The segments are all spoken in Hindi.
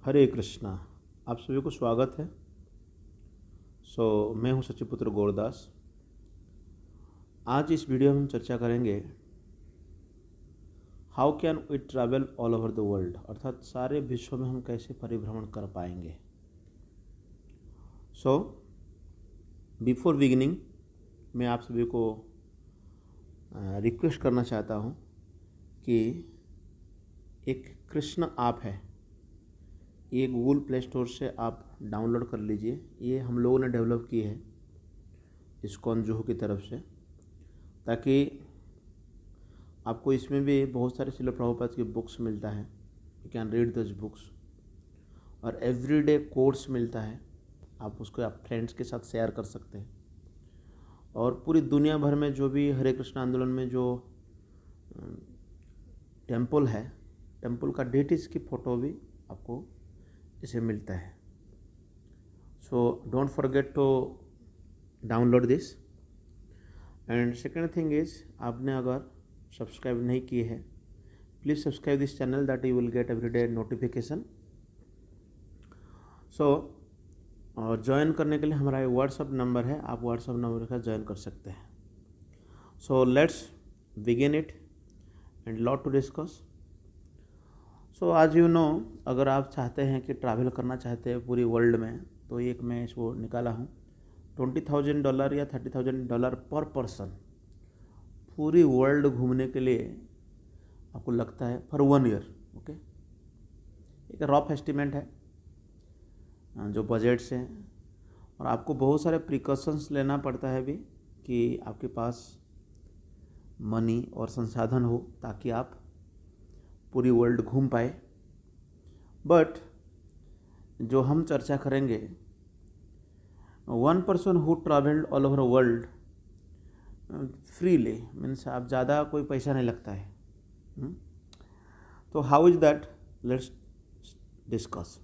हरे कृष्णा। आप सभी को स्वागत है। मैं हूं सचिपुत्र गौरदास। आज इस वीडियो में हम चर्चा करेंगे how can we travel all over the world, अर्थात सारे विश्व में हम कैसे परिभ्रमण कर पाएंगे। बिफोर बिगिनिंग मैं आप सभी को रिक्वेस्ट करना चाहता हूं कि एक कृष्ण ऐप है, ये गूगल प्ले स्टोर से आप डाउनलोड कर लीजिए। ये हम लोगों ने डेवलप की है इस्कॉन जुहू की तरफ से, ताकि आपको इसमें भी बहुत सारे श्रील प्रभुपाद की बुक्स मिलता है। You can read this books और एवरीडे कोर्स मिलता है। आप उसको आप फ्रेंड्स के साथ शेयर कर सकते हैं। और पूरी दुनिया भर में जो भी हरे कृष्ण आंदोलन में जो टेम्पल है, टेम्पल का डेटीज़ की फ़ोटो भी आपको इसे मिलता है। Don't forget to download this. And second thing is, आपने अगर सब्सक्राइब नहीं किए हैं, please subscribe this channel that you will get everyday notification. और ज्वाइन करने के लिए हमारा व्हाट्सअप नंबर है, आप व्हाट्सअप नंबर के साथ ज्वाइन कर सकते हैं। Let's begin it and lot to discuss. आज अगर आप चाहते हैं कि ट्रैवल करना चाहते हैं पूरी वर्ल्ड में, तो एक मैं इसको निकाला हूँ, $20,000 या $30,000 पर पर्सन पूरी वर्ल्ड घूमने के लिए आपको लगता है फॉर 1 ईयर। ओके, एक रफ एस्टिमेट है जो बजट से है। और आपको बहुत सारे प्रिकॉशंस लेना पड़ता है भी कि आपके पास मनी और संसाधन हो ताकि आप पूरी वर्ल्ड घूम पाए। बट जो हम चर्चा करेंगे, 1 person who travelled all over world freely, means आप ज़्यादा कोई पैसा नहीं लगता है। तो how is that, let's discuss.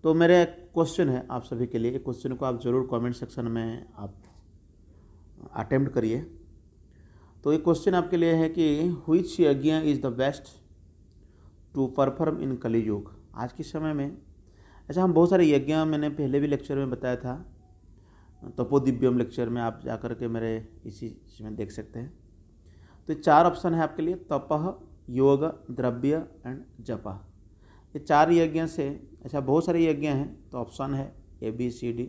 तो मेरा क्वेश्चन है आप सभी के लिए, एक क्वेश्चन को आप ज़रूर कमेंट सेक्शन में आप अटेम्प्ट करिए। तो ये क्वेश्चन आपके लिए है कि व्हिच यज्ञ is the best to perform in Kaliyuga. आज के समय में ऐसा हम बहुत सारे यज्ञ, मैंने पहले भी लेक्चर में बताया था, तपोदिव्यम लेक्चर में आप जाकर के मेरे इसी इसमें देख सकते हैं। तो 4 ऑप्शन है आपके लिए, तपह, योग, द्रव्य एंड जपा। ये 4 यज्ञ से, ऐसा बहुत सारे यज्ञ हैं, तो ऑप्शन है ABCD।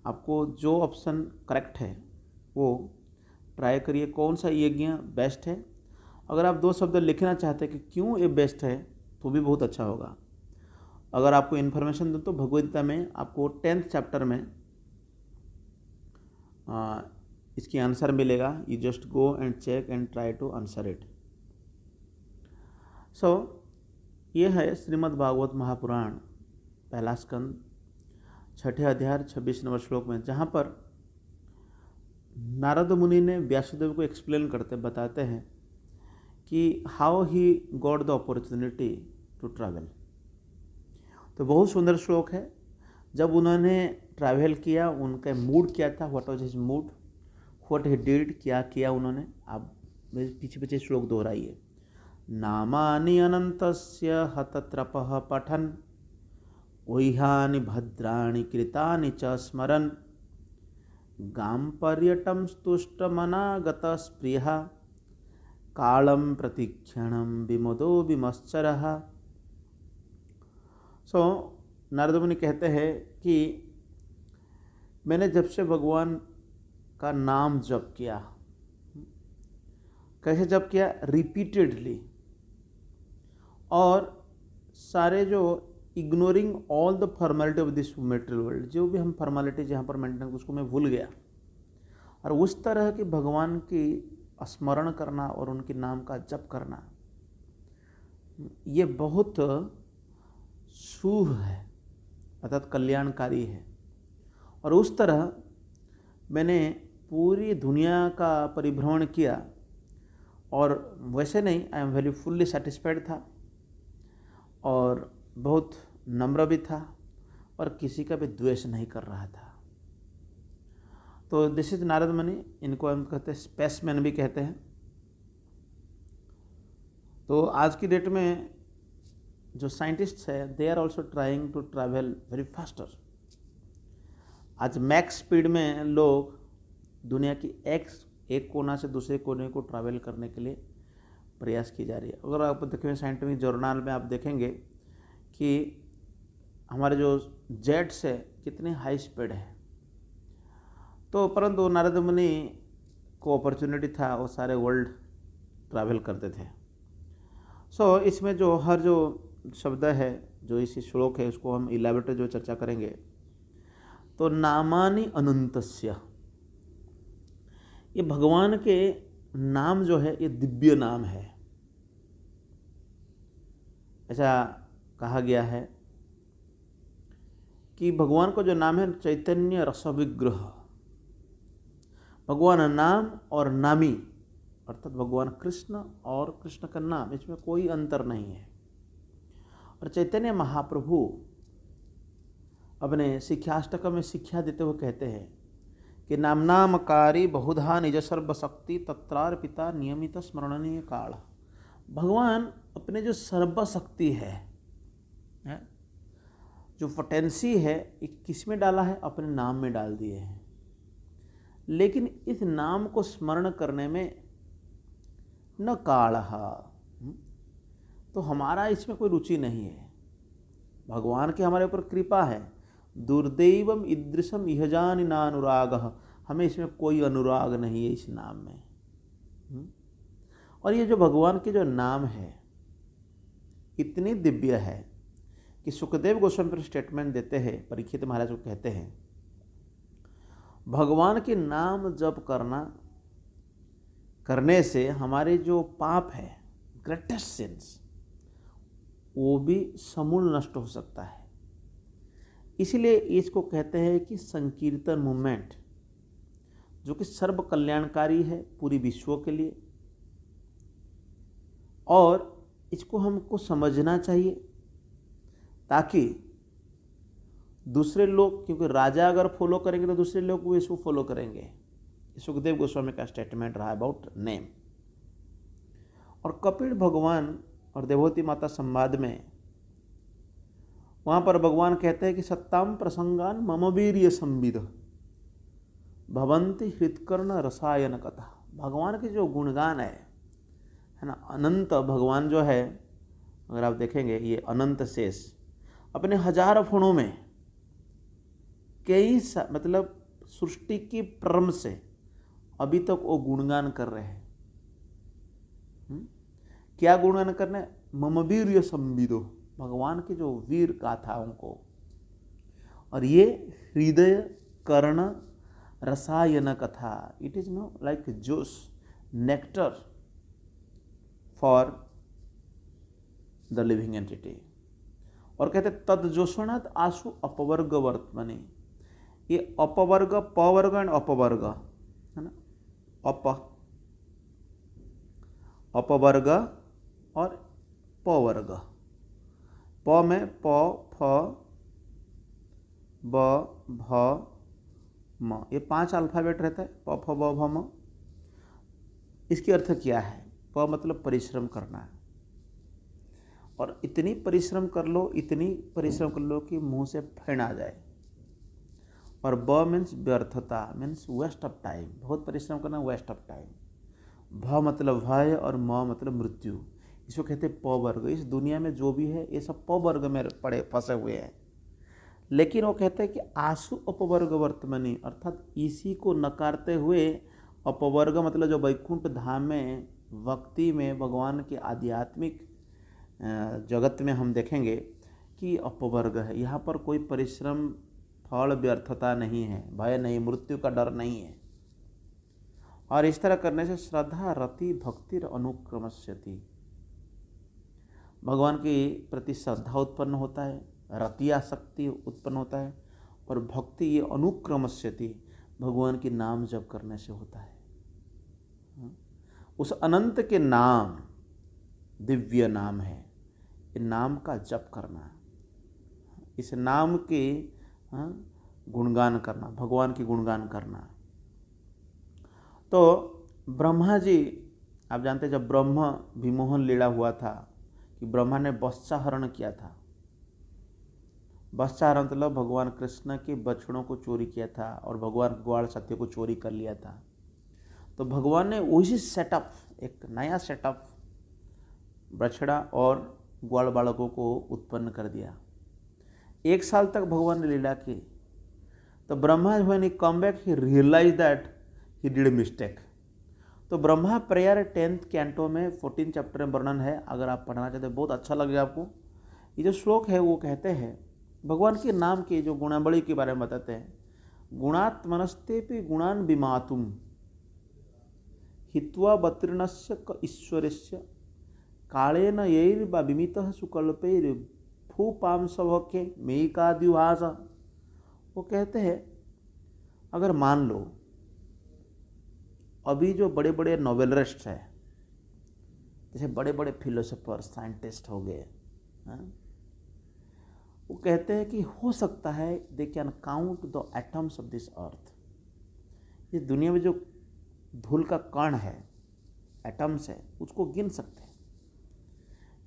आपको जो ऑप्शन करेक्ट है वो ट्राई करिए, कौन सा यज्ञ बेस्ट है। अगर आप 2 शब्द लिखना चाहते हैं कि क्यों ये बेस्ट है, तो भी बहुत अच्छा होगा। अगर आपको इन्फॉर्मेशन दूँ तो भगवद गीता में आपको 10th चैप्टर में इसकी आंसर मिलेगा। You just go and check and try to answer it. ये है श्रीमद् भागवत महापुराण, पहला स्कंद, 6ठे अध्याय 26 नंबर श्लोक में, जहाँ पर नारद मुनि ने व्यासदेव को एक्सप्लेन करते बताते हैं कि how he got the opportunity to travel. तो बहुत सुंदर श्लोक है। जब उन्होंने ट्रैवल किया, उनका मूड क्या था, what was his mood, what he did, क्या किया उन्होंने। आप पीछे पीछे श्लोक दोहराइए। नामानि अनंतस्य हतत्रपः पठन् ओह्यानि भद्राणि कृतानि च स्मरन् गाम पर्यटम स्तुष्टमनागत स्प्रियः कालम प्रतिक्षणम विमोदो विमश्चरः। नारद मुनि कहते हैं कि मैंने जब से भगवान का नाम जप किया, कैसे जप किया, रिपीटेडली, और सारे जो ignoring all the formality of this material world, जो भी हम फॉर्मेलिटी जहाँ पर मेंटेन, उसको मैं भूल गया। और उस तरह की भगवान की स्मरण करना और उनके नाम का जप करना, ये बहुत शुभ है, अर्थात कल्याणकारी है। और उस तरह मैंने पूरी दुनिया का परिभ्रमण किया, और वैसे नहीं, I am very fully satisfied था, और बहुत नम्र भी था, और किसी का भी द्वेष नहीं कर रहा था। तो दिस इज नारद मुनि, इनको हम कहते हैं स्पेसमैन भी कहते हैं। तो आज की डेट में जो साइंटिस्ट्स है they are also trying to travel very faster. आज मैक्स स्पीड में लोग दुनिया की एक कोना से दूसरे कोने को ट्रैवल करने के लिए प्रयास की जा रही है। अगर आप देखें साइंटिफिक जर्नल में आप देखेंगे कि हमारे जो जेट्स है कितने हाई स्पीड है। तो परंतु नारद मुनि को अपॉर्चुनिटी था, वो सारे वर्ल्ड ट्रैवल करते थे। सो इसमें जो हर जो शब्द है जो इसी श्लोक है उसको हम इलैबोरेट जो चर्चा करेंगे। तो नामानि अनंतस्य, ये भगवान के नाम जो है ये दिव्य नाम है। ऐसा कहा गया है कि भगवान को जो नाम है चैतन्य रस विग्रह, भगवान नाम और नामी अर्थात भगवान कृष्ण और कृष्ण का नाम, इसमें कोई अंतर नहीं है। और चैतन्य महाप्रभु अपने शिक्षाष्टक में शिक्षा देते हुए कहते हैं कि नामनामकारी बहुधा निज सर्वशक्ति तत्रार्पिता नियमित स्मरणनीय काल। भगवान अपने जो सर्वशक्ति है, जो पोटेंसी है, ये किस में डाला है? अपने नाम में डाल दिए हैं। लेकिन इस नाम को स्मरण करने में न काल, तो हमारा इसमें कोई रुचि नहीं है। भगवान की हमारे ऊपर कृपा है। दुर्दैवम ईदृशम इह जानि नानुरागः, हमें इसमें कोई अनुराग नहीं है इस नाम में। और ये जो भगवान के जो नाम है इतनी दिव्य है कि सुखदेव गोस्वामी पर स्टेटमेंट देते हैं, परीक्षित महाराज को कहते हैं भगवान के नाम जप करने से हमारे जो पाप है, ग्रेटेस्ट सिंस, वो भी समूल नष्ट हो सकता है। इसलिए इसको कहते हैं कि संकीर्तन मूवमेंट, जो कि सर्व कल्याणकारी है पूरी विश्व के लिए, और इसको हमको समझना चाहिए ताकि दूसरे लोग, क्योंकि राजा अगर फॉलो करेंगे तो दूसरे लोग भी इसको फॉलो करेंगे। सुखदेव गोस्वामी का स्टेटमेंट रहा अबाउट नेम। और कपिल भगवान और देवहूति माता संवाद में वहाँ पर भगवान कहते हैं कि सत्ताम प्रसंगान मम वीर्य संविद भवंती हृत्कर्ण रसायन कथा। भगवान के जो गुणगान है ना, अनंत भगवान जो है, अगर आप देखेंगे ये अनंत शेष अपने हजार फणों में कई मतलब सृष्टि की प्रारंभ से अभी तक वो गुणगान कर रहे हैं। क्या गुणगान करने? मम वीर्य संविदो, भगवान की जो वीर गाथाओं को। और ये हृदय कर्ण रसायन कथा, it is know like juice, nectar for the living entity. और कहते तद जोषणात आशु अपवर्ग वर्तमनि, ये अपवर्ग, पवर्ग एंड अपवर्ग है ना, अपवर्ग और पवर्ग। प में प, फ, ब, भ, म, ये 5 अल्फाबेट रहता है, प, फ, ब, भ, म। इसके अर्थ क्या है? प मतलब परिश्रम करना है, और इतनी परिश्रम कर लो कि मुंह से फेन आ जाए। और ब मीन्स व्यर्थता, मीन्स वेस्ट ऑफ टाइम, बहुत परिश्रम करना, वेस्ट ऑफ टाइम। भ मतलब भय और म मतलब मृत्यु, इसको कहते हैं प वर्ग। इस दुनिया में जो भी है ये सब प वर्ग में फंसे हुए हैं। लेकिन वो कहते हैं कि आशु अपवर्ग वर्तमनि, अर्थात इसी को नकारते हुए अपवर्ग मतलब जो वैकुंठ धाम में भक्ति में भगवान के आध्यात्मिक जगत में हम देखेंगे कि अपवर्ग है। यहाँ पर कोई परिश्रम, फल, व्यर्थता नहीं है, भय नहीं, मृत्यु का डर नहीं है। और इस तरह करने से श्रद्धा रति भक्तिर अनुक्रमस्यति, भगवान के प्रति श्रद्धा उत्पन्न होता है, रति आसक्ति उत्पन्न होता है, और भक्ति ये अनुक्रमस्यति भगवान के नाम जप करने से होता है। उस अनंत के नाम दिव्य नाम है, इस नाम का जप करना, इस नाम के गुणगान करना, भगवान की गुणगान करना। तो ब्रह्मा जी, आप जानते हैं जब ब्रह्म विमोहन लीला हुआ था कि ब्रह्मा ने बत्साहरण किया था। बत्साहरण मतलब भगवान कृष्ण के बछड़ों को चोरी किया था और भगवान ग्वाल सत्य को चोरी कर लिया था। तो भगवान ने वही सेटअप, एक नया सेटअप बछड़ा और ग्वाल बालकों को उत्पन्न कर दिया। 1 साल तक भगवान ने लीला की। तो Brahma when he come back he realise that he did mistake. तो ब्रह्मा प्रेयर 10th कैंटो में 14 चैप्टर में वर्णन है, अगर आप पढ़ना चाहते हैं बहुत अच्छा लगेगा आपको। ये जो श्लोक है वो कहते हैं भगवान के नाम के जो गुणावली के बारे में बताते हैं, गुणात्मनस्तेपि गुणान विमातुम हित्वा बत्रीर्णस्य क ईश्वरस्य कालेन यैर्वा विमितः सुकल्पैर् भूपांसभके मेकाद्युभास। वो कहते हैं अगर मान लो अभी जो बड़े बड़े नोवेलिस्ट हैं, जैसे बड़े बड़े फिलोसोफर साइंटिस्ट हो गए, वो कहते हैं कि हो सकता है they can count the atoms of this earth. इस दुनिया में जो धूल का कण है, एटम्स है, उसको गिन सकते हैं।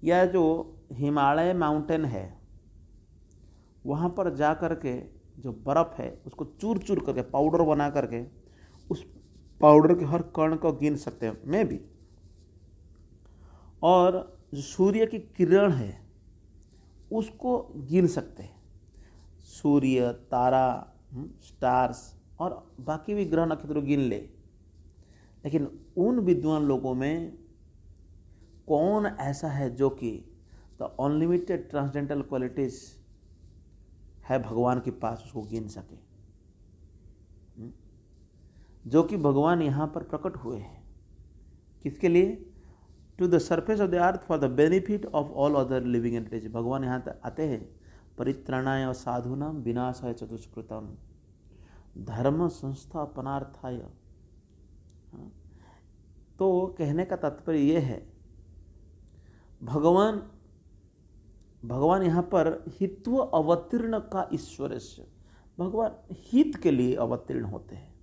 या जो हिमालय माउंटेन है वहाँ पर जा कर के जो बर्फ़ है उसको चूर चूर करके पाउडर बना करके उस पाउडर के हर कण को गिन सकते हैं मैं भी। और जो सूर्य की किरण है उसको गिन सकते हैं, सूर्य, तारा, स्टार्स और बाकी भी ग्रह नक्षत्र गिन ले। लेकिन उन विद्वान लोगों में कौन ऐसा है जो कि द अनलिमिटेड ट्रांसडेंटल क्वालिटीज है भगवान के पास, उसको गिन सके, जो कि भगवान यहाँ पर प्रकट हुए हैं। किसके लिए? To the surface of the earth for the benefit of all other living entities. भगवान यहाँ तक आते हैं परित्राणाय साधूनां विनाशाय चतुष्कृतम् धर्म संस्थापनार्थाय। तो कहने का तात्पर्य ये है भगवान यहाँ पर हित्व अवतीर्ण का ईश्वरस्य, भगवान हित के लिए अवतीर्ण होते हैं।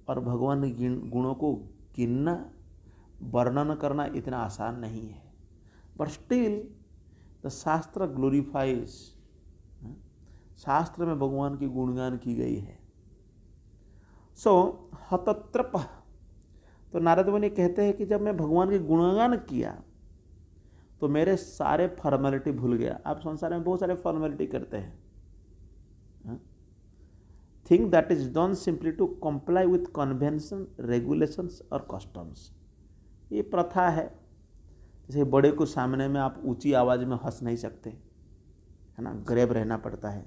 और भगवान के गुणों को गिनना, वर्णन करना इतना आसान नहीं है। बट स्टिल द शास्त्र ग्लोरीफाइज, शास्त्र में भगवान की गुणगान की गई है। सो हतत्रप, तो नारद मुनि कहते हैं कि जब मैं भगवान के गुणगान किया तो मेरे सारे फॉर्मेलिटी भूल गया। आप संसार में बहुत सारे फॉर्मेलिटी करते हैं, thing that is done simply to comply with convention, regulations और कस्टम्स। ये प्रथा है। जैसे बड़े को सामने में आप ऊंची आवाज़ में हंस नहीं सकते, है ना, ग्रेव रहना पड़ता है।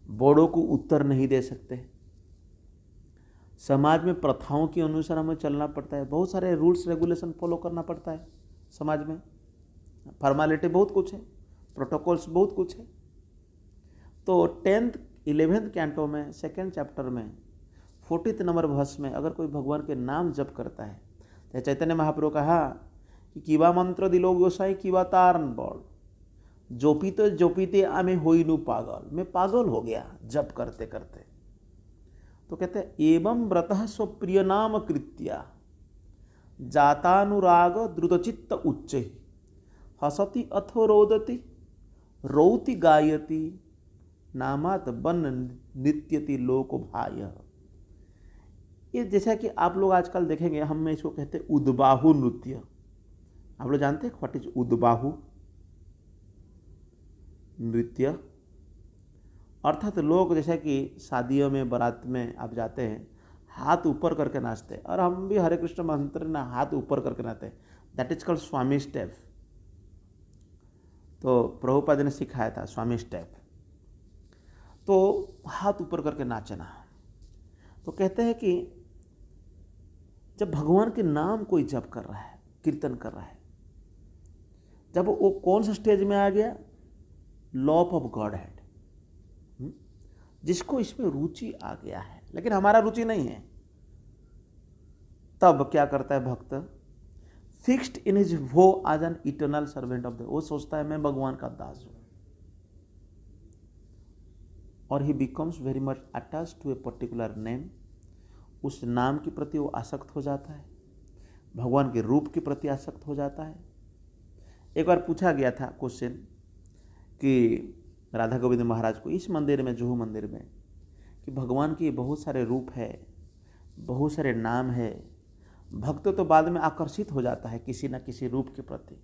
बड़ों को उत्तर नहीं दे सकते। समाज में प्रथाओं के अनुसार हमें चलना पड़ता है। बहुत सारे रूल्स रेगुलेशन फॉलो करना पड़ता है समाज में। फॉर्मेलिटी बहुत कुछ है, प्रोटोकॉल्स बहुत कुछ है। तो 10th 11th कैंटो में 2nd चैप्टर में 40th नंबर वर्स में अगर कोई भगवान के नाम जप करता है, तो चैतन्य महाप्रभु कहा कि किवा मंत्र दिलो गोसाई किवा तारन बॉल, जोपीते आमे होइनु पागल, मैं पागल हो गया जप करते करते। तो कहते हैं एवं व्रतः स्वप्रिय नाम कृत्या जातानुराग द्रुतचित्त उच्चे हसति अथो रोदति रौति गायति नामात बन नित्यति लोक भाय। ये जैसा कि आप लोग आजकल देखेंगे, हम इसको कहते हैं उद्बाहु नृत्य। आप लोग जानते हैं व्हाट इज उद्बाहु नृत्य? अर्थात लोग जैसा कि शादियों में, बारात में आप जाते हैं, हाथ ऊपर करके नाचते हैं। और हम भी हरे कृष्ण मंत्र ना हाथ ऊपर करके नाचते हैं। That is called Swami step. तो प्रभुपाद ने सिखाया था स्वामी स्टेप। तो हाथ ऊपर करके नाचना। तो कहते हैं कि जब भगवान के नाम कोई जप कर रहा है, कीर्तन कर रहा है, जब वो कौन सा स्टेज में आ गया? लॉ ऑफ गॉड हेड, जिसको इसमें रुचि आ गया है, लेकिन हमारा रुचि नहीं है। तब क्या करता है भक्त? फिक्स्ड इन हिज वो as an eternal servant of the, वो सोचता है मैं भगवान का दास हूं, और he becomes very much attached to a particular name. उस नाम के प्रति वो आसक्त हो जाता है। भगवान के रूप के प्रति आसक्त हो जाता है। एक बार पूछा गया था क्वेश्चन कि राधा गोविंद महाराज को इस मंदिर में, जुहू मंदिर में, कि भगवान के बहुत सारे रूप है, बहुत सारे नाम है, भक्त तो बाद में आकर्षित हो जाता है किसी न किसी रूप के प्रति,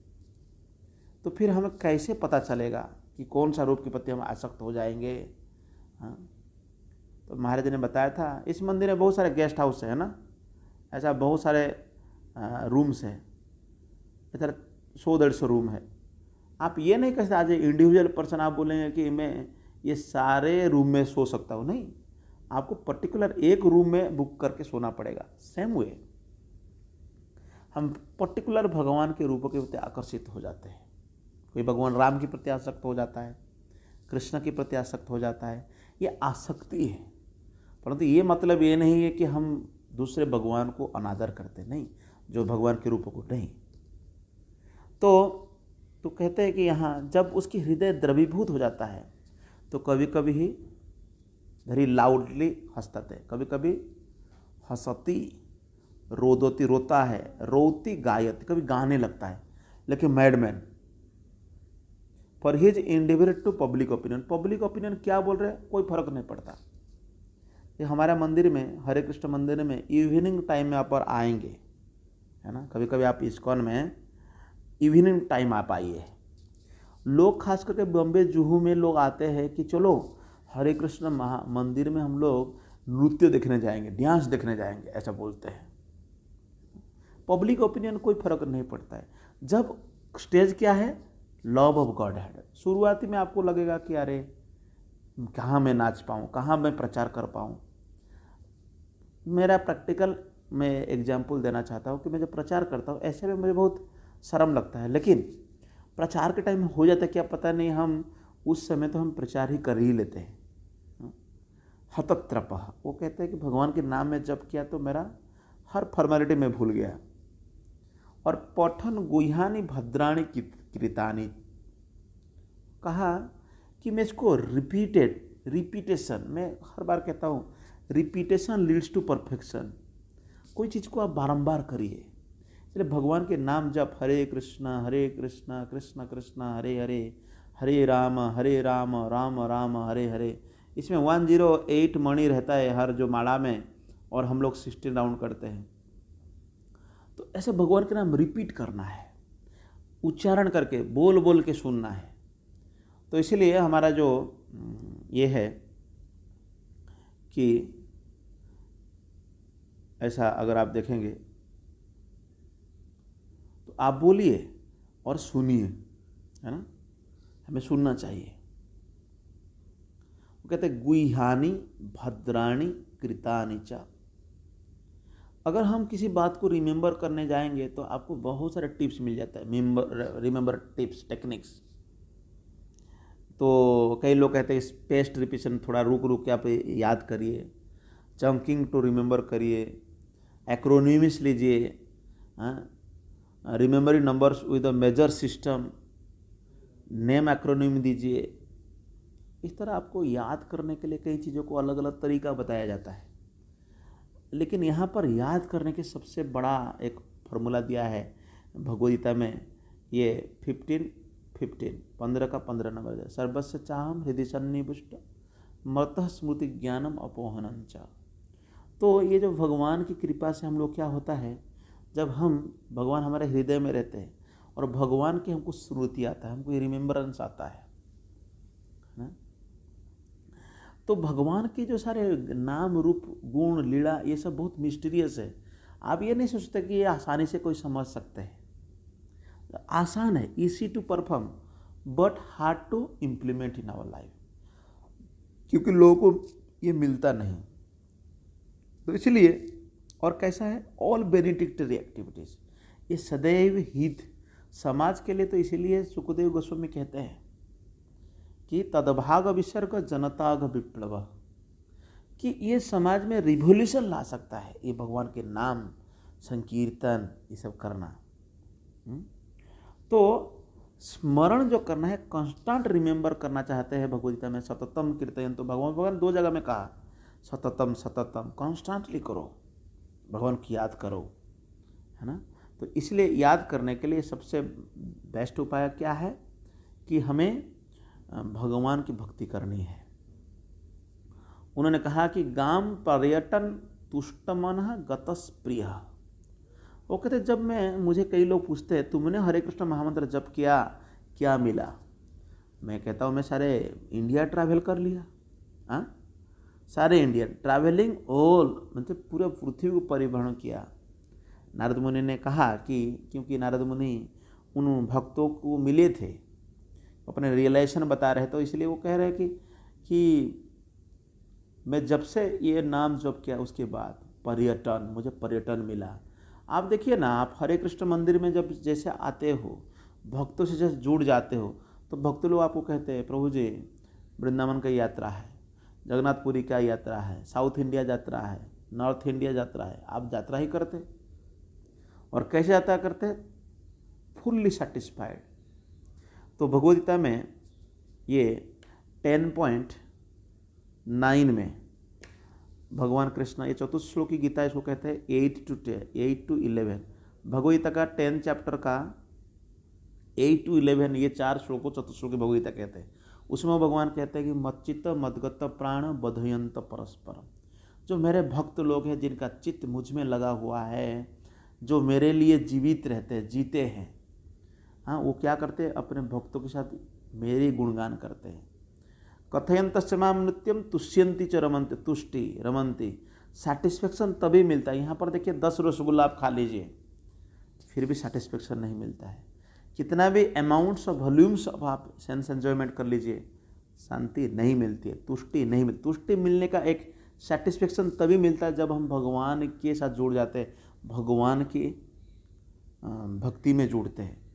तो फिर हमें कैसे पता चलेगा कि कौन सा रूप के प्रति हम आसक्त हो जाएंगे? हाँ, तो महाराज ने बताया था इस मंदिर में बहुत सारे गेस्ट हाउस है ना, ऐसा बहुत सारे रूम्स हैं, इधर 100-150 रूम है। आप ये नहीं कह सकते आज इंडिविजुअल पर्सन आप बोलेंगे कि मैं ये सारे रूम में सो सकता हूँ, नहीं, आपको पर्टिकुलर एक रूम में बुक करके सोना पड़ेगा। सेम वे हम पर्टिकुलर भगवान के रूपों के प्रति आकर्षित हो जाते हैं। कोई भगवान राम के प्रति आसक्त हो जाता है, कृष्ण के प्रति आसक्त हो जाता है, ये आसक्ति है। परंतु ये मतलब ये नहीं है कि हम दूसरे भगवान को अनादर करते, नहीं, जो भगवान के रूपों को नहीं। तो कहते हैं कि यहाँ जब उसकी हृदय द्रवीभूत हो जाता है तो कभी कभी ही वेरी लाउडली हंसता है, कभी कभी हंसती, रोदोती रोता है, रोती गायत, कभी गाने लगता है, लेकिन madman for his individual to public opinion. Public opinion क्या बोल रहे हैं कोई फर्क नहीं पड़ता। ये हमारे मंदिर में, हरे कृष्ण मंदिर में इवनिंग टाइम में आप आएंगे, है ना, कभी कभी आप इस्कॉन में इवनिंग टाइम आप आइए। लोग खास करके बॉम्बे जुहू में लोग आते हैं कि चलो हरे कृष्ण मंदिर में हम लोग नृत्य देखने जाएंगे, डांस देखने जाएंगे, ऐसा बोलते हैं। पब्लिक ओपिनियन कोई फर्क नहीं पड़ता है। जब स्टेज क्या है, लव ऑफ गॉड है। शुरुआती में आपको लगेगा कि अरे कहाँ मैं नाच पाऊँ, कहाँ मैं प्रचार कर पाऊँ। मेरा प्रैक्टिकल मैं एग्जाम्पल देना चाहता हूँ कि मैं जब प्रचार करता हूँ ऐसे में मुझे बहुत शर्म लगता है, लेकिन प्रचार के टाइम में हो जाता है क्या पता नहीं, हम उस समय तो हम प्रचार ही कर ही लेते हैं। हतत्रपः, वो कहते हैं कि भगवान के नाम में जब किया तो मेरा हर फॉर्मेलिटी में भूल गया। और पठन गुह्यानि भद्राणि कृतानि, कहा कि मैं इसको रिपीटेशन, मैं हर बार कहता हूँ रिपीटेशन लीड्स टू परफेक्शन। कोई चीज़ को आप बारंबार करिए। इसलिए भगवान के नाम जब हरे कृष्णा कृष्ण कृष्ण हरे हरे, हरे राम राम राम हरे हरे, इसमें 108 मणि रहता है हर जो माला में, और हम लोग 16 राउंड करते हैं। तो ऐसे भगवान के नाम रिपीट करना है, उच्चारण करके बोल बोल के सुनना है। तो इसलिए हमारा जो ये है कि ऐसा अगर आप देखेंगे तो आप बोलिए और सुनिए, है ना, हमें सुनना चाहिए। वो कहते हैं गुह्यानि भद्राणि कृतानि च। अगर हम किसी बात को रिमेंबर करने जाएंगे तो आपको बहुत सारे टिप्स मिल जाता है, रिमेंबर टिप्स, टेक्निक्स। तो कई लोग कहते हैं स्पेस्ड रिपीटेशन, थोड़ा रुक रुक के आप याद करिए, चंकिंग टू रिमेंबर करिए, एक्रोनिम्स लीजिए, remembering numbers with a major system, name acronym दीजिए। इस तरह आपको याद करने के लिए कई चीज़ों को अलग अलग तरीका बताया जाता है। लेकिन यहाँ पर याद करने के सबसे बड़ा एक फॉर्मूला दिया है भगवद गीता में, ये 15 का 15 नंबर है, सर्वस्य चाहम हृदय सन्निविष्ट मर्तः स्मृति ज्ञानम अपोहनम च। तो ये जो भगवान की कृपा से हम लोग क्या होता है, जब हम भगवान हमारे हृदय में रहते हैं और भगवान की हमको स्मृति आता है, हमको रिमेम्बरेंस आता है ना, तो भगवान के जो सारे नाम रूप गुण लीला ये सब बहुत मिस्टीरियस है। आप ये नहीं सोचते कि ये आसानी से कोई समझ सकते हैं। आसान है, easy to perform, but hard to implement in our life, क्योंकि लोगों को ये मिलता नहीं। तो इसलिए, और कैसा है, ऑल बेनिफिटरी एक्टिविटीज, ये सदैव हित समाज के लिए। तो इसीलिए सुखदेव गोस्वामी कहते हैं कि तदभाग विसर्ग जनताग विप्लव, कि ये समाज में रिवोल्यूशन ला सकता है ये भगवान के नाम संकीर्तन ये सब करना। तो स्मरण जो करना है, कांस्टेंट रिमेंबर करना चाहते हैं भगवद गीता में, सततम कीर्तन। तो भगवान 2 जगह में कहा, सततम कांस्टेंटली करो, भगवान की याद करो, है ना। तो इसलिए याद करने के लिए सबसे बेस्ट उपाय क्या है कि हमें भगवान की भक्ति करनी है। उन्होंने कहा कि गाम पर्यटन तुष्टमन गतस्प्रिय। वो कहते जब मुझे कई लोग पूछते हैं तुमने हरे कृष्ण महामंत्र जप किया क्या मिला, मैं कहता हूँ मैं सारे इंडिया ट्रैवल कर लिया। हाँ, सारे इंडिया ट्रैवलिंग ऑल मतलब पूरे पृथ्वी को परिभ्रमण किया। नारद मुनि ने कहा कि क्योंकि नारद मुनि उन भक्तों को मिले थे, अपने रियलाइजेशन बता रहे, तो इसलिए वो कह रहे हैं कि मैं जब से ये नाम जप किया उसके बाद मुझे पर्यटन मिला। आप देखिए ना, आप हरे कृष्ण मंदिर में जब जैसे आते हो, भक्तों से जैसे जुड़ जाते हो, तो भक्त लोग आपको कहते हैं प्रभु जी वृंदावन का यात्रा है, जगन्नाथपुरी का यात्रा है, साउथ इंडिया यात्रा है, नॉर्थ इंडिया यात्रा है। आप यात्रा ही करते, और कैसे यात्रा करते, फुल्ली सेटिस्फाइड। तो भगवद गीता में ये 10.9 में भगवान कृष्ण, ये चतुश्लोकी गीता इसको कहते हैं 8 to 11। भगवद गीता का 10 चैप्टर का 8 to 11 ये 4 श्लोकों चतुश्लोकी भगवद गीता कहते हैं। उसमें भगवान कहते हैं कि मच्चित्त मद्गत प्राण बधयंत परस्पर। जो मेरे भक्त लोग हैं, जिनका चित्त मुझ में लगा हुआ है, जो मेरे लिए जीवित रहते हैं, जीते हैं, हाँ, वो क्या करते हैं, अपने भक्तों के साथ मेरे गुणगान करते हैं। कथयंतश्च माम नित्यम तुष्यंती च रमन्ति, तुष्टि रमन्ति, सेटिस्फेक्शन तभी मिलता है। यहाँ पर देखिए 10 रसगुल्ला आप खा लीजिए, फिर भी सेटिस्फेक्शन नहीं मिलता है। कितना भी अमाउंट्स ऑफ वॉल्यूम्स ऑफ आप सेंस एंजॉयमेंट कर लीजिए, शांति नहीं मिलती है, तुष्टि नहीं मिलती। तुष्टि मिलने का एक सेटिस्फेक्शन तभी मिलता है जब हम भगवान के साथ जुड़ जाते हैं, भगवान की भक्ति में जुड़ते हैं।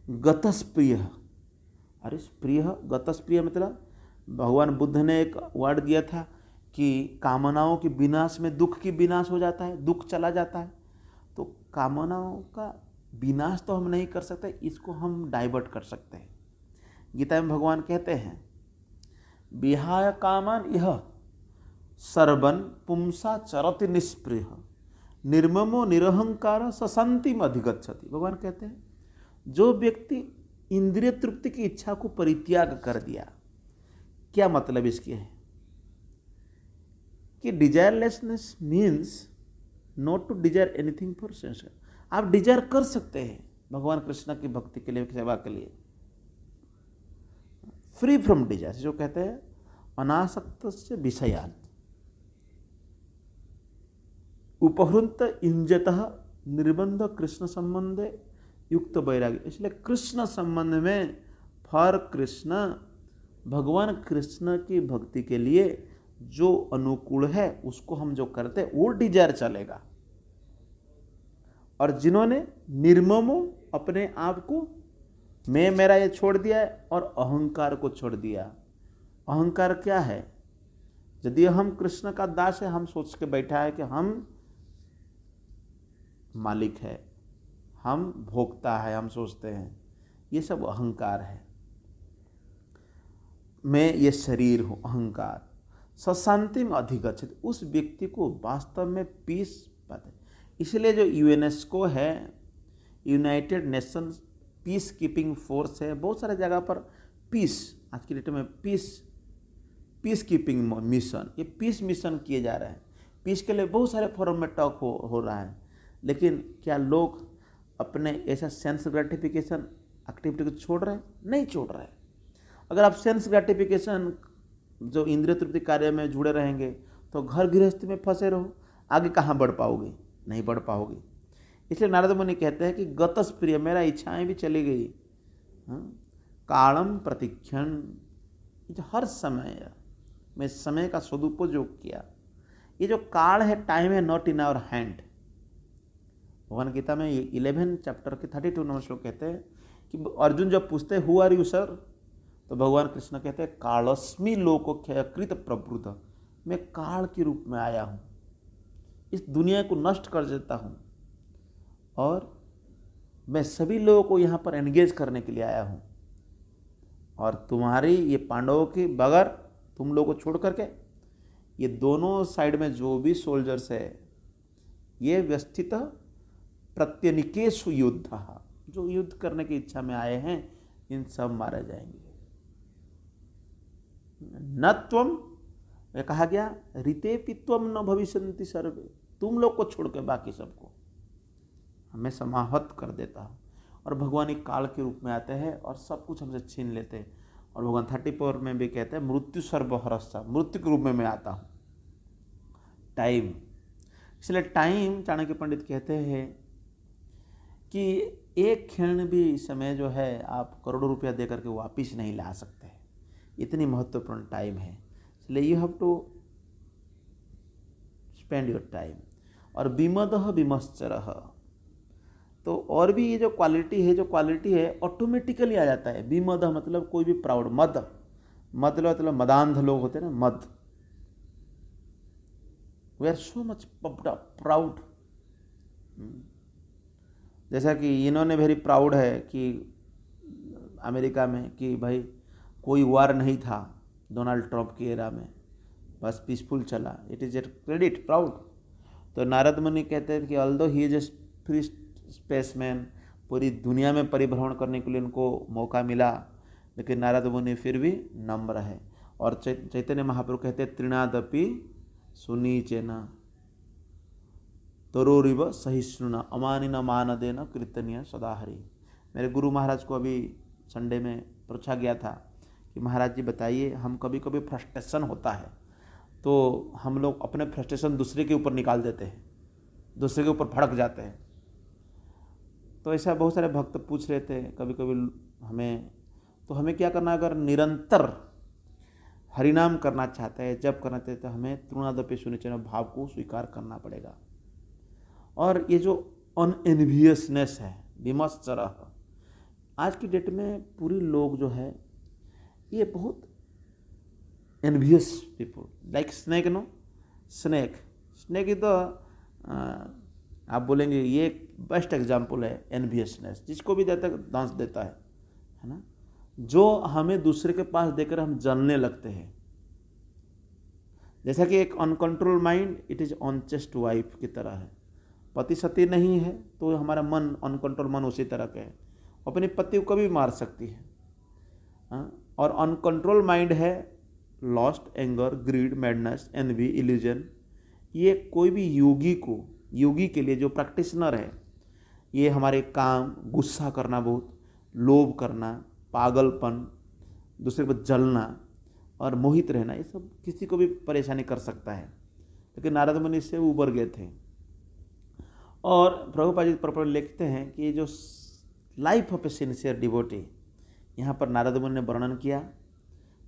गतस्प्रिय, अरे प्रिय, गतस्प्रिय मतलब भगवान बुद्ध ने एक वर्ड दिया था कि कामनाओं के विनाश में दुख की विनाश हो जाता है, दुख चला जाता है। तो कामनाओं का विनाश तो हम नहीं कर सकते, इसको हम डाइवर्ट कर सकते हैं। गीता में भगवान कहते हैं विहाय कामान यह सर्वन पुंसा चरति निष्प्रिय निर्ममो निरहंकार सशांतिम अधिगच्छति। भगवान कहते हैं जो व्यक्ति इंद्रिय तृप्ति की इच्छा को परित्याग कर दिया, क्या मतलब इसके है कि desirelessness means not to desire anything for sense. आप डिजायर कर सकते हैं भगवान कृष्ण की भक्ति के लिए, सेवा के लिए, फ्री फ्रॉम डिजायर, जो कहते हैं अनासक्त से विषयान उपहृत इंजतः निर्बंध कृष्ण संबंधे युक्त वैराग्य। इसलिए कृष्ण संबंध में, फॉर कृष्ण, भगवान कृष्ण की भक्ति के लिए जो अनुकूल है उसको हम जो करते हैं वो डिजायर चलेगा। और जिन्होंने निर्ममो अपने आप को मैं मेरा ये छोड़ दिया है और अहंकार को छोड़ दिया। अहंकार क्या है? यदि हम कृष्ण का दास है, हम सोच के बैठा है कि हम मालिक है, हम भोक्ता है, हम सोचते हैं, ये सब अहंकार है। मैं ये शरीर हूँ, अहंकार। सशांति में अधिगच्छति, उस व्यक्ति को वास्तव में पीस पाते। इसलिए जो यूनेस्को है, United Nations peace keeping force है, बहुत सारे जगह पर पीस, आज की डेट में पीस कीपिंग मिशन, ये पीस मिशन किए जा रहे हैं। पीस के लिए बहुत सारे फोरम में टॉक हो रहा है, लेकिन क्या लोग अपने ऐसा सेंस ग्रेटिफिकेशन एक्टिविटी को छोड़ रहे हैं? नहीं छोड़ रहे हैं। अगर आप सेंस ग्रेटिफिकेशन जो इंद्रिय तृप्ति कार्य में जुड़े रहेंगे तो घर गृहस्थी में फंसे रहो, आगे कहाँ बढ़ पाओगे? नहीं बढ़ पाओगे। इसलिए नारद मुनि कहते हैं कि गतस प्रिय, मेरा इच्छाएं भी चली गई, कालम प्रतिक्षण, हर समय मैं समय का सदुपयोग किया। ये जो काल है, टाइम है, नॉट इन आवर हैंड। भगवान गीता में 11 चैप्टर के 32 नंबर श्लोक कहते हैं कि अर्जुन जब पूछते हैं हु आर यू सर, तो भगवान कृष्ण कहते हैं कालस्मी लोको कृत प्रवृत, मैं काल के रूप में आया हूँ, इस दुनिया को नष्ट कर देता हूँ और मैं सभी लोगों को यहाँ पर एंगेज करने के लिए आया हूँ। और तुम्हारी ये पांडवों के बगैर, तुम लोगों को छोड़ करके ये दोनों साइड में जो भी सोल्जर्स है, ये व्यवस्थित प्रत्यनिकेषु युद्ध, जो युद्ध करने की इच्छा में आए हैं इन सब मारे जाएंगे। न त्वम, कहा गया ऋतेपि त्वम न भविष्यन्ति सर्वे, तुम लोग को छोड़ के बाकी सबको हमें समाहत कर देता हूँ। और भगवान एक काल के रूप में आते हैं और सब कुछ हमसे छीन लेते हैं। और भगवान 34 में भी कहते हैं मृत्यु सर्वहरस्सा, मृत्यु के रूप में मैं आता हूँ। टाइम, इसलिए टाइम चाणक्य पंडित कहते हैं कि एक क्षण भी समय जो है आप करोड़ों रुपया दे करके वापिस नहीं ला सकते, इतनी महत्वपूर्ण टाइम है। इसलिए you have to spend your time. और विमदः विमश्चरः, तो और भी ये जो क्वालिटी है ऑटोमेटिकली आ जाता है। विमदः मतलब कोई भी प्राउड, मद मतलब मदांध लोग होते हैं ना, मद, we are so much proud. जैसा कि इन्होंने वेरी प्राउड है कि अमेरिका में कि भाई कोई वार नहीं था डोनाल्ड ट्रंप की एरा में, बस पीसफुल चला, it is a credit, proud. तो नारद मुनि कहते हैं कि although he is a free spaceman, पूरी दुनिया में परिभ्रमण करने के लिए उनको मौका मिला, लेकिन नारद मुनि फिर भी नम्र है। और चैतन्य महाप्रभु कहते हैं तृणादपि सुनीचेन तरोरिव सहिष्णुना अमानिना मानदेन कीर्तनीय सदा हरि। मेरे गुरु महाराज को अभी संडे में पूछा गया था कि महाराज जी बताइए, हम कभी कभी फ्रस्ट्रेशन होता है तो हम लोग अपने फ्रस्ट्रेशन दूसरे के ऊपर निकाल देते हैं, दूसरे के ऊपर भड़क जाते हैं। तो ऐसा बहुत सारे भक्त पूछ रहे थे कभी कभी हमें, तो हमें क्या करना, अगर निरंतर हरिनाम करना चाहते हैं, जब करना चाहते हैं, तो हमें तृणादपि सुनिचेन भाव को स्वीकार करना पड़ेगा। और ये जो अनएनवियसनेस है, विमश्चरः, आज की डेट में पूरी लोग जो है ये बहुत envious people, like snake, no snake ही तो आप बोलेंगे ये बेस्ट एग्जाम्पल है एनवियसनेस, जिसको भी देता है डांस देता है ना, जो हमें दूसरे के पास देकर हम जलने लगते हैं। जैसा कि एक uncontrolled mind it is unchaste wife की तरह है, पति सती नहीं है तो हमारा मन, अनकंट्रोल मन उसी तरह का है, अपने पति को भी मार सकती है। और अनकंट्रोल माइंड है lust, anger, greed, madness, envy, illusion. ये कोई भी योगी के लिए जो प्रैक्टिशनर है, ये हमारे काम, गुस्सा करना, बहुत लोभ करना, पागलपन, दूसरे पर जलना और मोहित रहना, ये सब किसी को भी परेशानी कर सकता है। लेकिन नारद मुनि इससे उबर गए थे। और प्रभुपाद जी प्रॉपर लिखते हैं कि ये जो life of A sincere devotee, यहाँ पर नारद मुनि ने वर्णन किया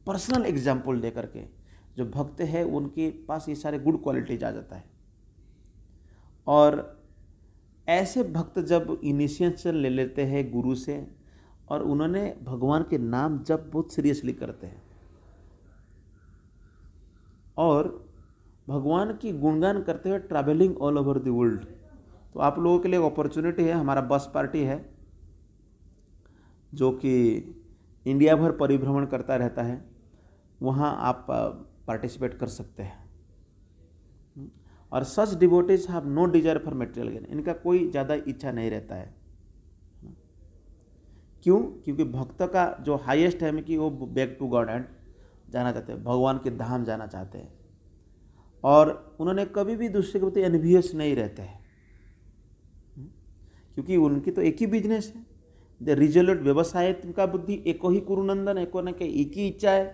पर्सनल एग्जाम्पल दे करके। जो भक्त है उनके पास ये सारे गुड क्वालिटीज आ जाता है। और ऐसे भक्त जब इनिशिएशन ले लेते हैं गुरु से, और उन्होंने भगवान के नाम जब बहुत सीरियसली करते हैं और भगवान की गुणगान करते हुए travelling all over the world, तो आप लोगों के लिए अपॉर्चुनिटी है, हमारा बस पार्टी है जो कि इंडिया भर परिभ्रमण करता रहता है, वहाँ आप पार्टिसिपेट कर सकते हैं। और such devotees have no desire for material gain, इनका कोई ज़्यादा इच्छा नहीं रहता है। क्यों? क्योंकि भक्त का जो हाईएस्ट है कि वो बैक टू गॉड एंड जाना चाहते हैं, भगवान के धाम जाना चाहते हैं। और उन्होंने कभी भी दूसरे के प्रति एनवियस नहीं रहते हैं, क्योंकि उनकी तो एक ही बिजनेस है, द रिजल्ट व्यवसाय का बुद्धि एको ही कुरुनंदन, एको न के एक ही इच्छा है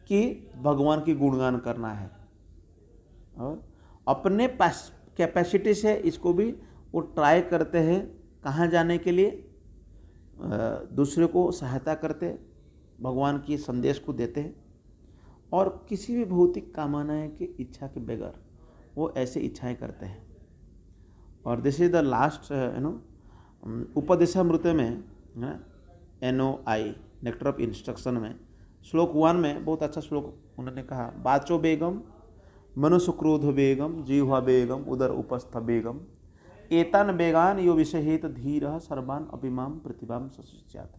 कि भगवान की गुणगान करना है। और अपने कैपेसिटी से इसको भी वो ट्राई करते हैं कहाँ जाने के लिए, दूसरे को सहायता करते, भगवान की संदेश को देते हैं। और किसी भी भौतिक कामनाएं की इच्छा के बगैर वो ऐसे इच्छाएं करते हैं। और this is the last Upadeshamrita में NOI नेक्टर ऑफ इंस्ट्रक्शन में श्लोक 1 में बहुत अच्छा श्लोक उन्होंने कहा, बाचो बेगम मनुष्य क्रोध बेगम जीवा बेगम उदर उपस्थ बेगम एतान बेगान यो विषहेत धीर सर्वान अभिमाम प्रतिभाम सशिष्यात।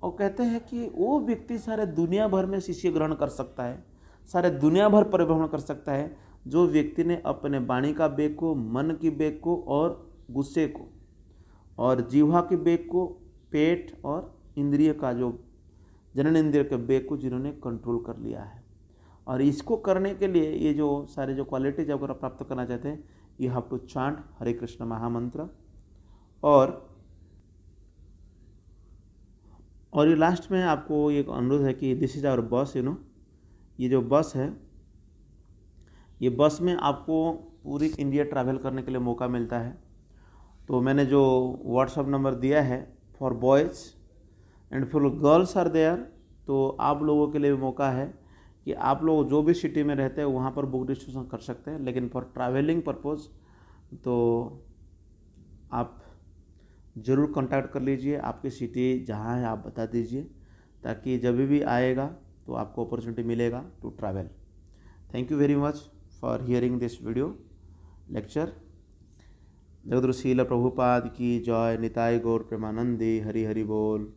और कहते हैं कि वो व्यक्ति सारे दुनिया भर में शिष्य ग्रहण कर सकता है, सारे दुनिया भर परिभ्रमण कर सकता है, जो व्यक्ति ने अपने वाणी का बेग को, मन की बेग को और गुस्से को, और जीवा के वेग को पेट और इंद्रिय का जो जनन इंद्रिय के वेग को जिन्होंने कंट्रोल कर लिया है। और इसको करने के लिए ये जो सारे जो क्वालिटीज अगर आप प्राप्त करना चाहते हैं, यू हैव टू चांट हरे कृष्ण महामंत्र। और ये लास्ट में आपको एक अनुरोध है कि दिस इज़ आवर बस, ये जो बस है, ये बस में आपको पूरी इंडिया ट्रैवल करने के लिए मौका मिलता है। तो मैंने जो व्हाट्सअप नंबर दिया है for boys and for girls are there, तो आप लोगों के लिए भी मौका है कि आप लोग जो भी सिटी में रहते हैं वहाँ पर बुक डिस्ट्रीब्यूशन कर सकते हैं। लेकिन फॉर ट्रैवलिंग पर्पज़ तो आप ज़रूर कांटेक्ट कर लीजिए, आपकी सिटी जहाँ है आप बता दीजिए, ताकि जब भी आएगा तो आपको अपॉर्चुनिटी मिलेगा to travel. Thank you very much for hearing this video lecture. Jagadguru Srila Prabhupada की जय। निताय गौर प्रेमानंदी। हरि हरि बोल।